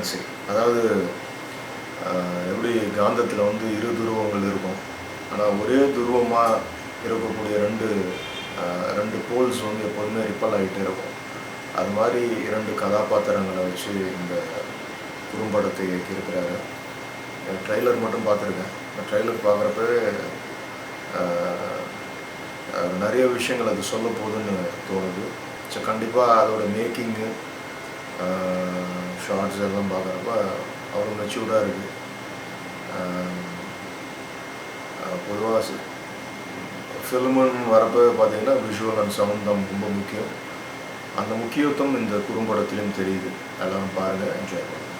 Balancing. அதாவது எப்படி காந்தத்தில் வந்து இரு துருவங்கள் இருக்கும், ஆனால் ஒரே துருவமாக இருக்கக்கூடிய ரெண்டு போல்ஸ் வந்து எப்போதுமே ரிப்பல் ஆகிட்டே இருக்கும். அது மாதிரி 2 கதாபாத்திரங்களை வச்சு இந்த குறும்படத்தை இயக்கியிருக்கிறாரு. ட்ரெய்லர் மட்டும் பார்த்துருக்கேன். ட்ரெய்லர் பார்க்குறப்பவே நிறைய விஷயங்கள் அது சொல்ல போகுதுன்னு தோணுது. ஸோ கண்டிப்பாக அதோட மேக்கிங்கு ஷார்ட்ஸ் எல்லாம் பார்க்குறப்ப அவ்வளோ மெச்சூர்டாக இருக்குது. பொதுவாக ஃபில்முன்னு வரப்போ பார்த்திங்கன்னா விஷுவல் அண்ட் சவுண்ட் தான் ரொம்ப முக்கியம். அந்த முக்கியத்துவம் இந்த குறும்படத்திலும் தெரியுது. எல்லோரும் பாருங்கள், என்ஜாய் பண்ணுங்கள்.